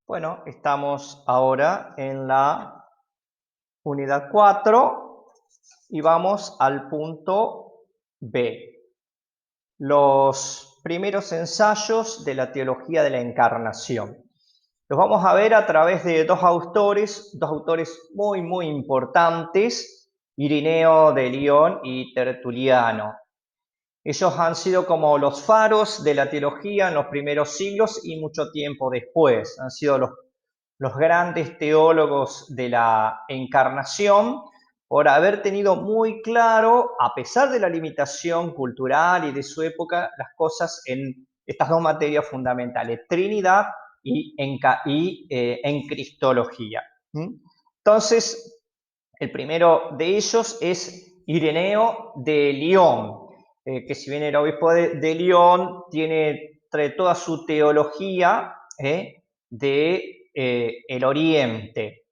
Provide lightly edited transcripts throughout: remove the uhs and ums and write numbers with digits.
Bueno, estamos ahora en la unidad 4 y vamos al punto B, los primeros ensayos de la teología de la encarnación. Los vamos a ver a través de dos autores muy importantes, Ireneo de León y Tertuliano. Ellos han sido como los faros de la teología en los primeros siglos y mucho tiempo después. Han sido los grandes teólogos de la encarnación por haber tenido muy claro, a pesar de la limitación cultural y de su época, las cosas en estas dos materias fundamentales, Trinidad y en Cristología. Entonces, el primero de ellos es Ireneo de León, que si bien era obispo de León, trae toda su teología de el Oriente.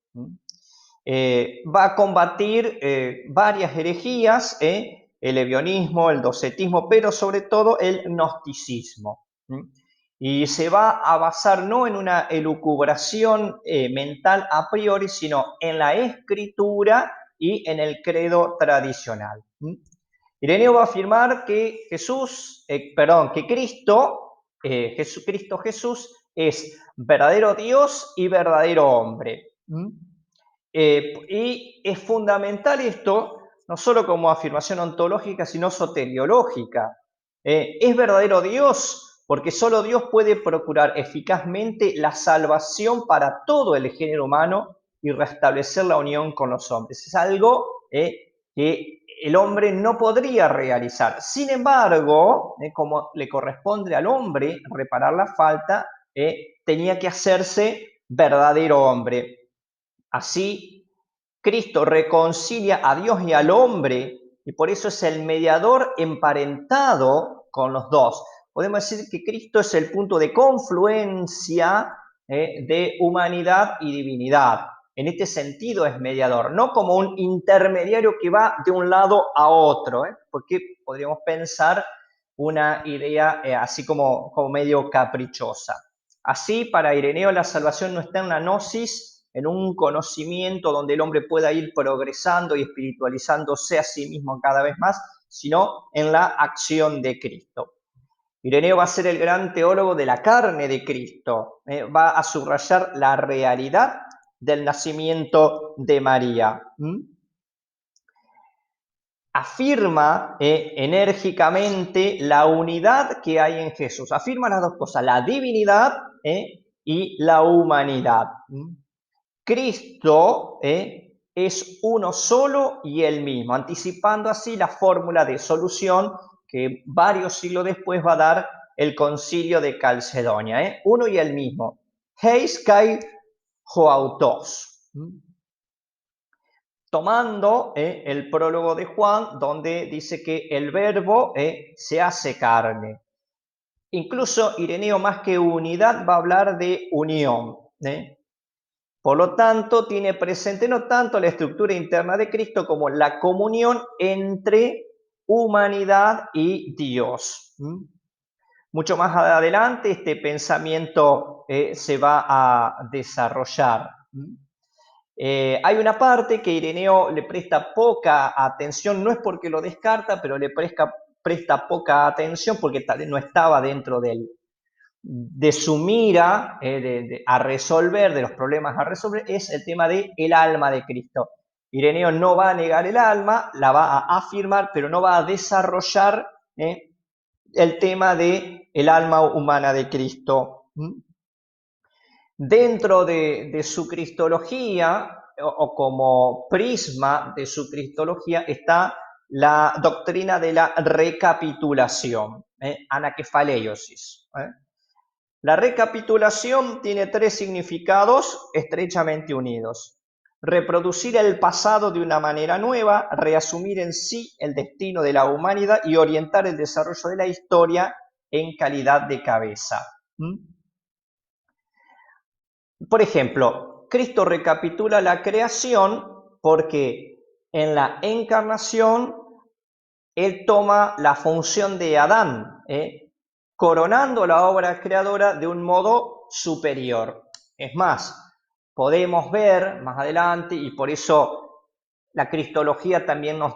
Va a combatir varias herejías, el ebionismo, el docetismo, pero sobre todo el gnosticismo. Y se va a basar no en una elucubración mental a priori, sino en la escritura y en el credo tradicional. Ireneo va a afirmar que Cristo Jesús es verdadero Dios y verdadero hombre. Y es fundamental esto, no solo como afirmación ontológica, sino soteriológica. Es verdadero Dios porque solo Dios puede procurar eficazmente la salvación para todo el género humano y restablecer la unión con los hombres. Es algo que el hombre no podría realizar. Sin embargo, como le corresponde al hombre reparar la falta, tenía que hacerse verdadero hombre. Así, Cristo reconcilia a Dios y al hombre y por eso es el mediador emparentado con los dos. Podemos decir que Cristo es el punto de confluencia de humanidad y divinidad. En este sentido es mediador, no como un intermediario que va de un lado a otro, porque podríamos pensar una idea así como medio caprichosa. Así, para Ireneo la salvación no está en una gnosis, en un conocimiento donde el hombre pueda ir progresando y espiritualizándose a sí mismo cada vez más, sino en la acción de Cristo. Ireneo va a ser el gran teólogo de la carne de Cristo, va a subrayar la realidad del nacimiento de María. Afirma enérgicamente la unidad que hay en Jesús. Afirma las dos cosas, la divinidad y la humanidad. Cristo es uno solo y el mismo, anticipando así la fórmula de solución que varios siglos después va a dar el concilio de Calcedonia. Uno y el mismo. Heis kai hoautos. Tomando el prólogo de Juan, donde dice que el verbo se hace carne. Incluso Ireneo, más que unidad, va a hablar de unión. Por lo tanto, tiene presente no tanto la estructura interna de Cristo como la comunión entre humanidad y Dios. Mucho más adelante este pensamiento se va a desarrollar. Hay una parte que Ireneo le presta poca atención, no es porque lo descarta, pero le presta poca atención porque tal vez no estaba dentro de su mira a resolver, de los problemas a resolver, es el tema del alma de Cristo. Ireneo no va a negar el alma, la va a afirmar, pero no va a desarrollar el tema del alma humana de Cristo. Dentro de su cristología, o como prisma de su cristología, está la doctrina de la recapitulación, anakephaleiosis. La recapitulación tiene tres significados estrechamente unidos. Reproducir el pasado de una manera nueva, reasumir en sí el destino de la humanidad y orientar el desarrollo de la historia en calidad de cabeza. Por ejemplo, Cristo recapitula la creación porque en la encarnación Él toma la función de Adán, coronando la obra creadora de un modo superior. Es más, podemos ver más adelante, y por eso la cristología también nos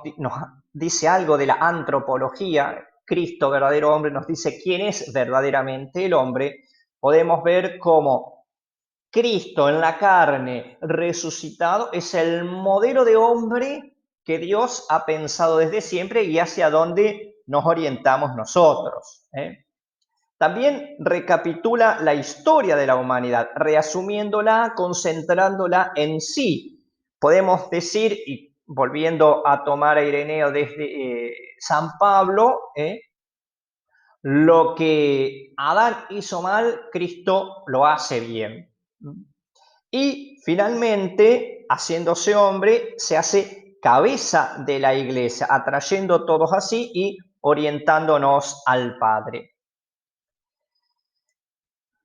dice algo de la antropología. Cristo, verdadero hombre, nos dice quién es verdaderamente el hombre. Podemos ver cómo Cristo en la carne resucitado es el modelo de hombre que Dios ha pensado desde siempre y hacia dónde nos orientamos nosotros. También recapitula la historia de la humanidad, reasumiéndola, concentrándola en sí. Podemos decir, y volviendo a tomar a Ireneo desde San Pablo, lo que Adán hizo mal, Cristo lo hace bien. Y finalmente, haciéndose hombre, se hace cabeza de la iglesia, atrayendo todos así y orientándonos al Padre.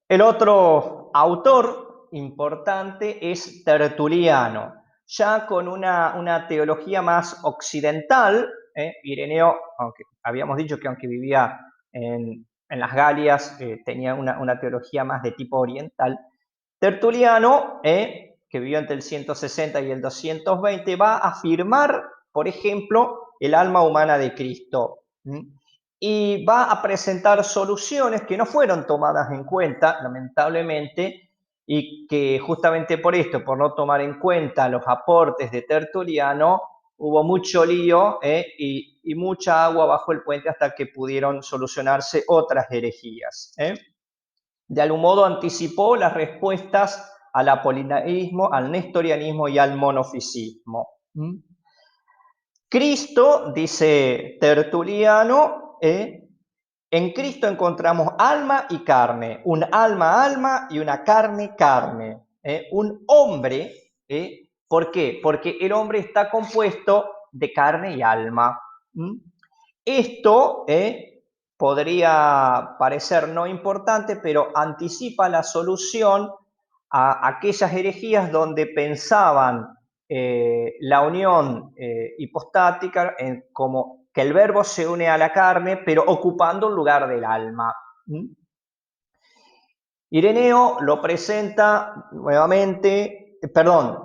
El otro autor importante es Tertuliano, ya con una teología más occidental. Ireneo, aunque habíamos dicho que aunque vivía en las Galias, tenía una teología más de tipo oriental. Tertuliano, que vivió entre el 160 y el 220, va a afirmar, por ejemplo, el alma humana de Cristo. Y va a presentar soluciones que no fueron tomadas en cuenta, lamentablemente, y que justamente por esto, por no tomar en cuenta los aportes de Tertuliano, hubo mucho lío y mucha agua bajo el puente hasta que pudieron solucionarse otras herejías. De algún modo anticipó las respuestas al apolinaísmo, al nestorianismo y al monofisismo. Cristo, dice Tertuliano, en Cristo encontramos alma y carne, un alma y una carne. Un hombre, ¿por qué? Porque el hombre está compuesto de carne y alma. Esto podría parecer no importante, pero anticipa la solución a aquellas herejías donde pensaban la unión hipostática como que el verbo se une a la carne, pero ocupando el lugar del alma. Ireneo lo presenta nuevamente,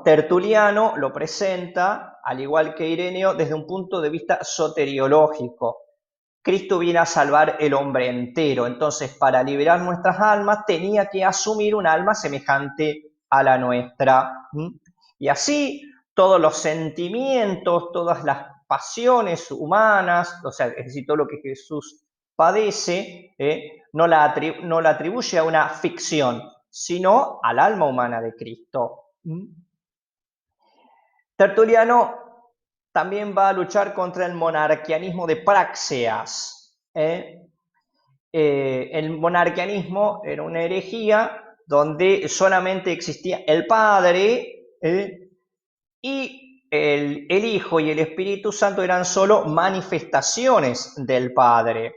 Tertuliano lo presenta, al igual que Ireneo, desde un punto de vista soteriológico. Cristo viene a salvar el hombre entero, entonces para liberar nuestras almas tenía que asumir un alma semejante a la nuestra. Y así todos los sentimientos, todas las pasiones humanas, o sea, es decir, todo lo que Jesús padece, no la atribuye a una ficción, sino al alma humana de Cristo. Tertuliano también va a luchar contra el monarquianismo de Práxeas. El monarquianismo era una herejía donde solamente existía el Padre y el Hijo y el Espíritu Santo eran solo manifestaciones del Padre.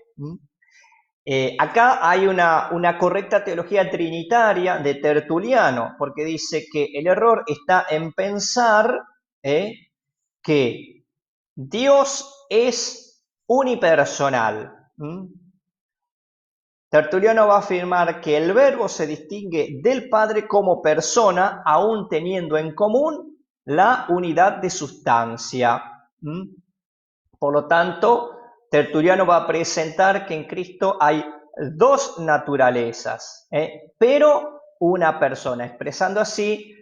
Acá hay una correcta teología trinitaria de Tertuliano, porque dice que el error está en pensar que Dios es unipersonal. Tertuliano va a afirmar que el verbo se distingue del Padre como persona, aún teniendo en común la unidad de sustancia. Por lo tanto, Tertuliano va a presentar que en Cristo hay dos naturalezas, pero una persona, expresando así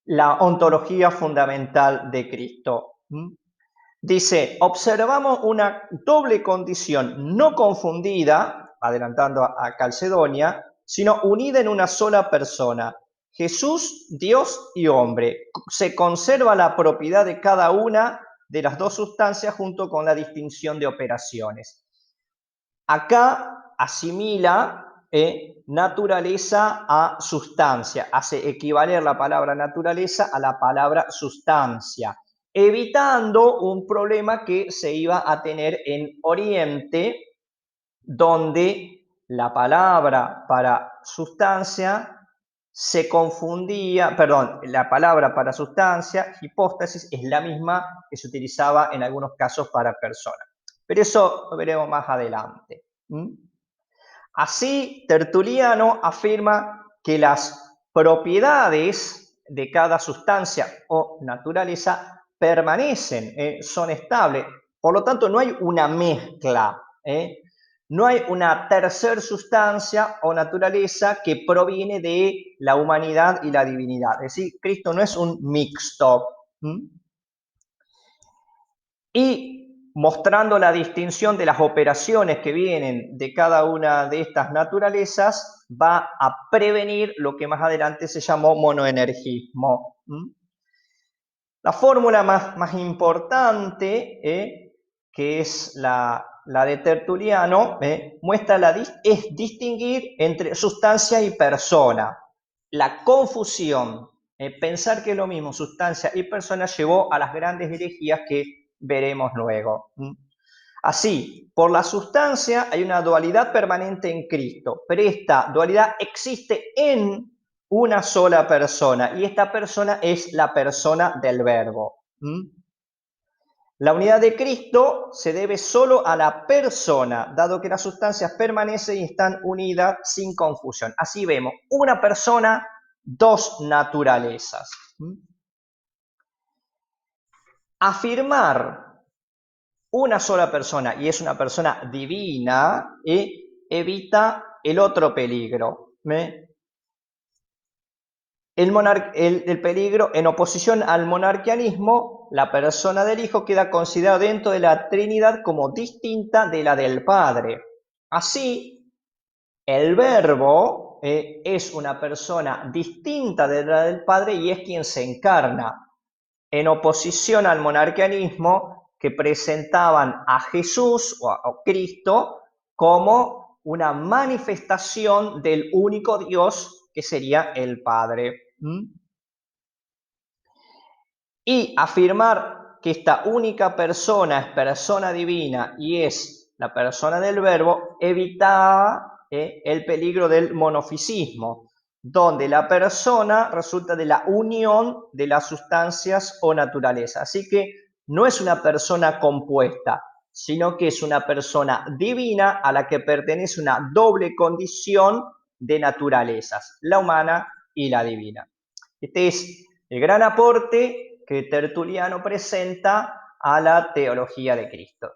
la ontología fundamental de Cristo. Dice, observamos una doble condición no confundida, adelantando a Calcedonia, sino unida en una sola persona. Jesús, Dios y hombre. Se conserva la propiedad de cada una de las dos sustancias junto con la distinción de operaciones. Acá asimila naturaleza a sustancia, hace equivaler la palabra naturaleza a la palabra sustancia, evitando un problema que se iba a tener en Oriente, donde la palabra para sustancia se confundía, la palabra para sustancia, hipóstasis, es la misma que se utilizaba en algunos casos para persona. Pero eso lo veremos más adelante. Así, Tertuliano afirma que las propiedades de cada sustancia o naturaleza permanecen, son estables. Por lo tanto, no hay una mezcla, no hay una tercera sustancia o naturaleza que proviene de la humanidad y la divinidad. Es decir, Cristo no es un mixto. Y mostrando la distinción de las operaciones que vienen de cada una de estas naturalezas, va a prevenir lo que más adelante se llamó monoenergismo. La fórmula más importante, que es la de Tertuliano, muestra es distinguir entre sustancia y persona. La confusión, pensar que es lo mismo sustancia y persona, llevó a las grandes herejías que veremos luego. Así, por la sustancia hay una dualidad permanente en Cristo, pero esta dualidad existe en una sola persona, y esta persona es la persona del Verbo. La unidad de Cristo se debe solo a la persona, dado que las sustancias permanecen y están unidas sin confusión. Así vemos, una persona, dos naturalezas. Afirmar una sola persona, y es una persona divina, evita el otro peligro. El peligro, en oposición al monarquianismo, la persona del Hijo queda considerada dentro de la Trinidad como distinta de la del Padre. Así, el Verbo es una persona distinta de la del Padre y es quien se encarna, en oposición al monarquianismo, que presentaban a Jesús o a Cristo como una manifestación del único Dios que sería el Padre. Y afirmar que esta única persona es persona divina y es la persona del Verbo evitaba el peligro del monofisismo, donde la persona resulta de la unión de las sustancias o naturaleza. Así que no es una persona compuesta, sino que es una persona divina a la que pertenece una doble condición de naturalezas, la humana y la divina. Este es el gran aporte que Tertuliano presenta a la teología de Cristo.